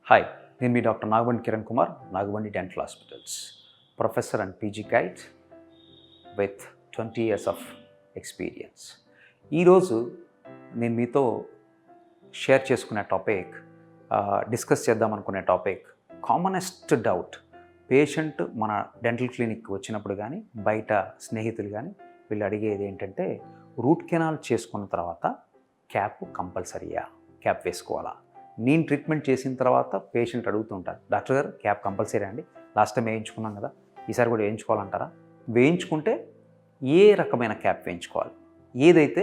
Hi, నేను మీ doctor Nagabandi Kiran Kumar, Nagabandi dental hospitals, professor and PG guide with 20 years of experience. ఈరోజు నేను మీతో షేర్ చేసుకునే టాపిక్, డిస్కస్ చేద్దామనుకునే టాపిక్, కామనెస్ట్ డౌట్ పేషెంట్ మన డెంటల్ క్లినిక్ వచ్చినప్పుడు కానీ బయట స్నేహితులు కానీ వీళ్ళు అడిగేది ఏంటంటే, రూట్ కెనాల్ చేసుకున్న తర్వాత క్యాప్ కంపల్సరీయా, క్యాప్ వేసుకోవాలా? నేను ట్రీట్మెంట్ చేసిన తర్వాత పేషెంట్ అడుగుతుంటారు, డాక్టర్ గారు క్యాప్ కంపల్సరీ అండి, లాస్ట్ టైం వేయించుకున్నాం కదా, ఈసారి కూడా వేయించుకోవాలంటారా? వేయించుకుంటే ఏ రకమైన క్యాప్ వేయించుకోవాలి, ఏదైతే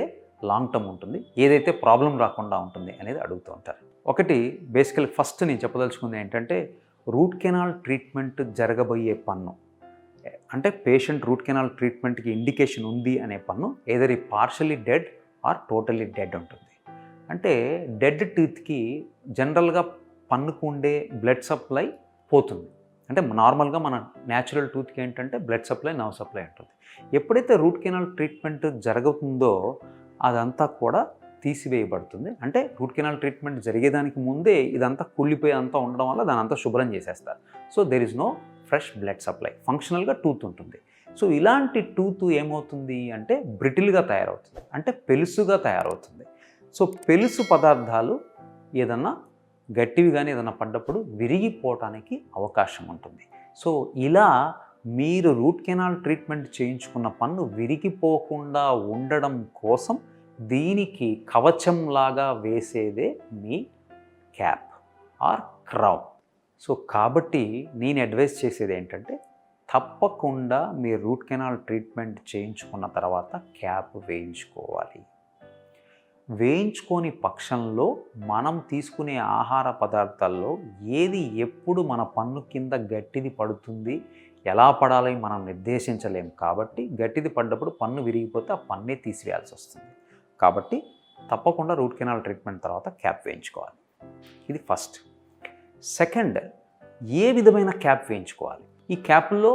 లాంగ్ టర్మ్ ఉంటుంది, ఏదైతే ప్రాబ్లం రాకుండా ఉంటుంది అనేది అడుగుతూ ఉంటారు. ఒకటి బేసికల్ ఫస్ట్ నేను చెప్పదలుచుకుంది ఏంటంటే, రూట్ కెనాల్ ట్రీట్మెంట్ జరగబోయే పన్ను అంటే పేషెంట్ రూట్ కెనాల్ ట్రీట్మెంట్కి ఇండికేషన్ ఉంది అనే పన్ను either partially dead or totally dead ఉంటుంది. అంటే డెడ్ టీత్కి జనరల్గా పన్నుకు ఉండే బ్లడ్ సప్లై పోతుంది. అంటే నార్మల్గా మన న్యాచురల్ టూత్కి ఏంటంటే బ్లడ్ సప్లై, నర్వ్ సప్లై ఉంటుంది. ఎప్పుడైతే రూట్ కెనాల్ ట్రీట్మెంట్ జరుగుతుందో అదంతా కూడా తీసివేయబడుతుంది. అంటే రూట్ కెనాల్ ట్రీట్మెంట్ జరిగేదానికి ముందే ఇదంతా కూలిపోయి అంతా ఉండడం వల్ల దాని అంతా శుభ్రం చేసేస్తారు. So there is no fresh blood supply. ఫంక్షనల్గా టూత్ ఉంటుంది. సో ఇలాంటి టూత్ ఏమవుతుంది అంటే బ్రిటిల్గా తయారవుతుంది, అంటే పెలుసుగా తయారవుతుంది. సో పెలుసు పదార్థాలు ఏదన్నా గట్టివి కానీ ఏదన్నా పడ్డప్పుడు విరిగిపోవటానికి అవకాశం ఉంటుంది. సో ఇలా మీరు రూట్ కెనాల్ ట్రీట్మెంట్ చేయించుకున్న పన్ను విరిగిపోకుండా ఉండడం కోసం దీనికి కవచంలాగా వేసేదే మీ క్యాప్ ఆర్ క్రౌన్. సో కాబట్టి నేను అడ్వైస్ చేసేది ఏంటంటే, తప్పకుండా మీరు రూట్ కెనాల్ ట్రీట్మెంట్ చేయించుకున్న తర్వాత క్యాప్ వేయించుకోవాలి. వేయించుకోని పక్షంలో మనం తీసుకునే ఆహార పదార్థాల్లో ఏది ఎప్పుడు మన పన్ను కింద గట్టిది పడుతుంది, ఎలా పడాలి మనం నిర్దేశించలేము. కాబట్టి గట్టిది పడ్డప్పుడు పన్ను విరిగిపోతే ఆ పన్నే తీసివేయాల్సి వస్తుంది. కాబట్టి తప్పకుండా రూట్ కెనాల్ ట్రీట్మెంట్ తర్వాత క్యాప్ వేయించుకోవాలి. ఇది ఫస్ట్. సెకండ్, ఏ విధమైన క్యాప్ వేయించుకోవాలి? ఈ క్యాప్లో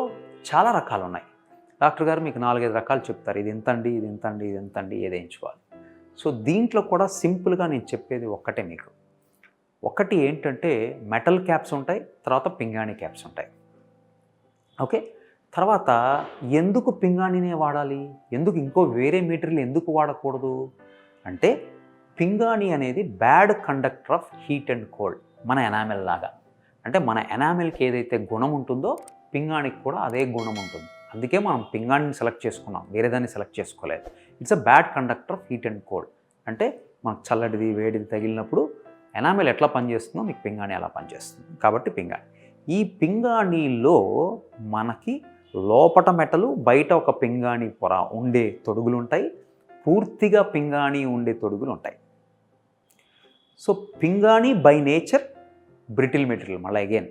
చాలా రకాలు ఉన్నాయి. డాక్టర్ గారు మీకు 4-5 రకాలు చెప్తారు, ఇది ఎంతండి, ఇది ఎంతండి, ఇది ఎంతండి, ఏది వేయించుకోవాలి. సో దీంట్లో కూడా సింపుల్గా నేను చెప్పేది ఒక్కటే మీకు. ఒకటి ఏంటంటే మెటల్ క్యాప్స్ ఉంటాయి, తర్వాత పింగాణి క్యాప్స్ ఉంటాయి. ఓకే, తర్వాత ఎందుకు పింగాణినే వాడాలి, ఎందుకు ఇంకో వేరే మెటీరియల్ ఎందుకు వాడకూడదు అంటే, పింగాణి అనేది bad conductor of heat and cold. మన ఎనామెల్ లాగా, అంటే మన ఎనామెల్కి ఏదైతే గుణం ఉంటుందో పింగాణికి కూడా అదే గుణం ఉంటుంది. అందుకే మనం పింగాణిని సెలెక్ట్ చేసుకున్నాం, వేరే దాన్ని సెలెక్ట్ చేసుకోలేదు. It's a bad conductor of heat and cold. అంటే మనకు చల్లటిది వేడిది తగిలినప్పుడు ఎనామెల్ ఎట్లా పనిచేస్తుందో మీకు పింగాణి అలా పనిచేస్తుంది. కాబట్టి పింగాణి, ఈ పింగాణిలో మనకి లోపట మెటలు, బయట ఒక పింగాణి పొర ఉండే తొడుగులు ఉంటాయి, పూర్తిగా పింగాణి ఉండే తొడుగులు ఉంటాయి. సో పింగాణి బై నేచర్ బ్రిటిల్ మెటీరియల్ మళ్ళీ అగైన్.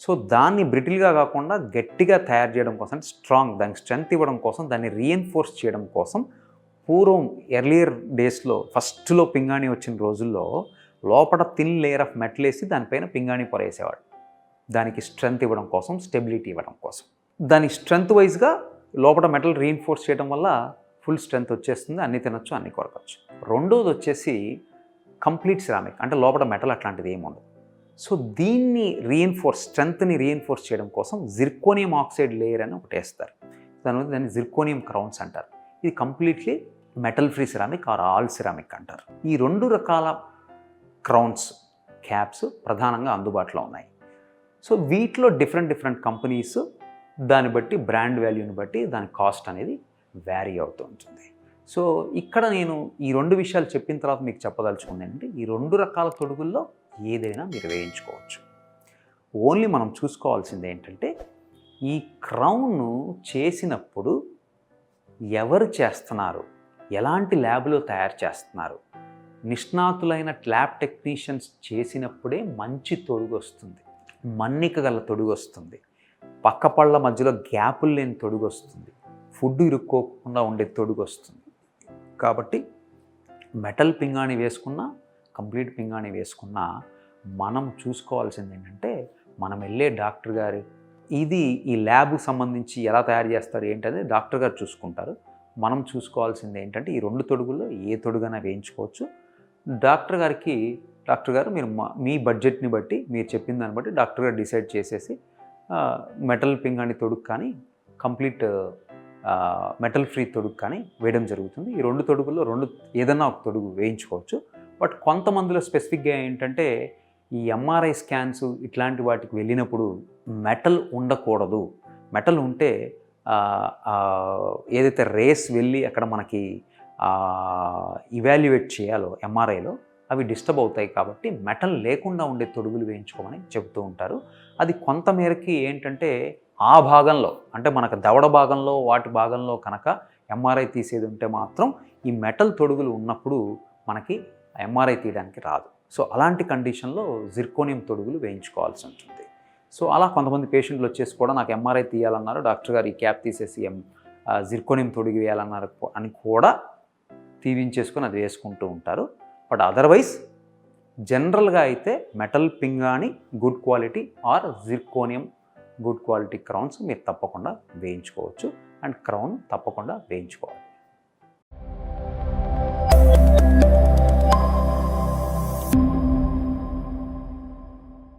సో దాన్ని బ్రిటిల్గా కాకుండా గట్టిగా తయారు చేయడం కోసం, స్ట్రాంగ్, దానికి స్ట్రెంగ్త్ ఇవ్వడం కోసం, దాన్ని రీఎన్ఫోర్స్ చేయడం కోసం పూర్వం ఎర్లియర్ డేస్లో ఫస్ట్లో పింగాణి వచ్చిన రోజుల్లో లోపల థిన్ లేయర్ ఆఫ్ మెటల్ వేసి దానిపైన పింగాణి పొర వేసేవాడు. దానికి స్ట్రెంగ్త్ ఇవ్వడం కోసం, స్టెబిలిటీ ఇవ్వడం కోసం. దాని స్ట్రెంగ్త్ వైజ్గా లోపల మెటల్ రీఎన్ఫోర్స్ చేయడం వల్ల ఫుల్ స్ట్రెంగ్త్ వచ్చేస్తుంది, అన్ని తినొచ్చు, అన్ని కొరకొచ్చు. రెండోది వచ్చేసి కంప్లీట్ సిరామిక్, అంటే లోపల మెటల్ అట్లాంటిది ఏముండదు. సో దీన్ని స్ట్రెంగ్త్ని రీఎన్ఫోర్స్ చేయడం కోసం జిర్కోనియం ఆక్సైడ్ లేయర్ అని ఒకటి వేస్తారు. దాన్ని జిర్కోనియం క్రౌన్స్ అంటారు. ఇది completely metal free ceramic or all ceramic అంటారు. ఈ 2 రకాల క్రౌన్స్, క్యాప్స్ ప్రధానంగా అందుబాటులో ఉన్నాయి. సో వీటిలో డిఫరెంట్ కంపెనీస్, దాన్ని బట్టి బ్రాండ్ వాల్యూని బట్టి దాని కాస్ట్ అనేది వ్యారీ అవుతూ ఉంటుంది. సో ఇక్కడ నేను ఈ 2 విషయాలు చెప్పిన తర్వాత మీకు చెప్పదలుచుకుంది ఏంటంటే, ఈ 2 రకాల తొడుగుల్లో ఏదైనా మీరు వేయించుకోవచ్చు. ఓన్లీ మనం చూసుకోవాల్సింది ఏంటంటే, ఈ క్రౌన్ చేసినప్పుడు ఎవరు చేస్తున్నారు, ఎలాంటి ల్యాబ్లో తయారు చేస్తున్నారు, నిష్ణాతులైన ల్యాబ్ టెక్నీషియన్స్ చేసినప్పుడే మంచి తొడుగు వస్తుంది, మన్నిక గల తొడుగు వస్తుంది, పక్క పళ్ళ మధ్యలో గ్యాపులు లేని తొడుగు వస్తుంది, ఫుడ్ ఇరుక్కోకుండా ఉండే తొడుగు వస్తుంది. కాబట్టి మెటల్ పింగాణి వేసుకున్నా, కంప్లీట్ పింగాణి వేసుకున్నా మనం చూసుకోవాల్సింది ఏంటంటే, మనం వెళ్ళే డాక్టర్ గారు ఇది ఈ ల్యాబ్కి సంబంధించి ఎలా తయారు చేస్తారు ఏంటనేది డాక్టర్ గారు చూసుకుంటారు. మనం చూసుకోవాల్సింది ఏంటంటే, ఈ 2 తొడుగుల్లో ఏ తొడుగైనా వేయించుకోవచ్చు. డాక్టర్ గారికి డాక్టర్ గారు మీరు మీ బడ్జెట్ని బట్టి మీరు చెప్పిన దాన్ని బట్టి డాక్టర్ గారు డిసైడ్ చేసేసి మెటల్ పింగాణి తొడుగు కానీ కంప్లీట్ మెటల్ ఫ్రీ తొడుగు కానీ వేయడం జరుగుతుంది. ఈ 2 తొడుగుల్లో ఏదన్నా ఒక తొడుగు వేయించుకోవచ్చు. బట్ కొంతమందిలో స్పెసిఫిక్గా ఏంటంటే ఈ ఎంఆర్ఐ స్కాన్స్ ఇట్లాంటి వాటికి వెళ్ళినప్పుడు మెటల్ ఉండకూడదు. మెటల్ ఉంటే ఏదైతే రేస్ వెళ్ళి అక్కడ మనకి ఇవాల్యుయేట్ చేయాలో ఎంఆర్ఐలో అవి డిస్టర్బ్ అవుతాయి కాబట్టి మెటల్ లేకుండా ఉండే తొడుగులు వేయించుకోమని చెబుతూ ఉంటారు. అది కొంతమేరకి ఏంటంటే ఆ భాగంలో అంటే మనకు దవడ భాగంలో వాటి భాగంలో కనుక ఎంఆర్ఐ తీసేది ఉంటే మాత్రం ఈ మెటల్ తొడుగులు ఉన్నప్పుడు మనకి ఎంఆర్ఐ తీయడానికి రాదు. సో అలాంటి కండిషన్లో జిర్కోనియం తొడుగులు వేయించుకోవాల్సి ఉంటుంది. సో అలా కొంతమంది పేషెంట్లు వచ్చేసి కూడా నాకు ఎంఆర్ఐ తీయాలన్నారు, డాక్టర్ గారు ఈ క్యాప్ తీసేసి జిర్కోనియం తొడుగు వేయాలన్నారు అని కూడా తీయించేసుకొని అది వేసుకుంటూ ఉంటారు. బట్ అదర్వైజ్ జనరల్గా అయితే మెటల్ పింగాణి good quality or zirconium good quality crowns మీరు తప్పకుండా వేయించుకోవచ్చు అండ్ క్రౌన్ తప్పకుండా వేయించుకోవాలి.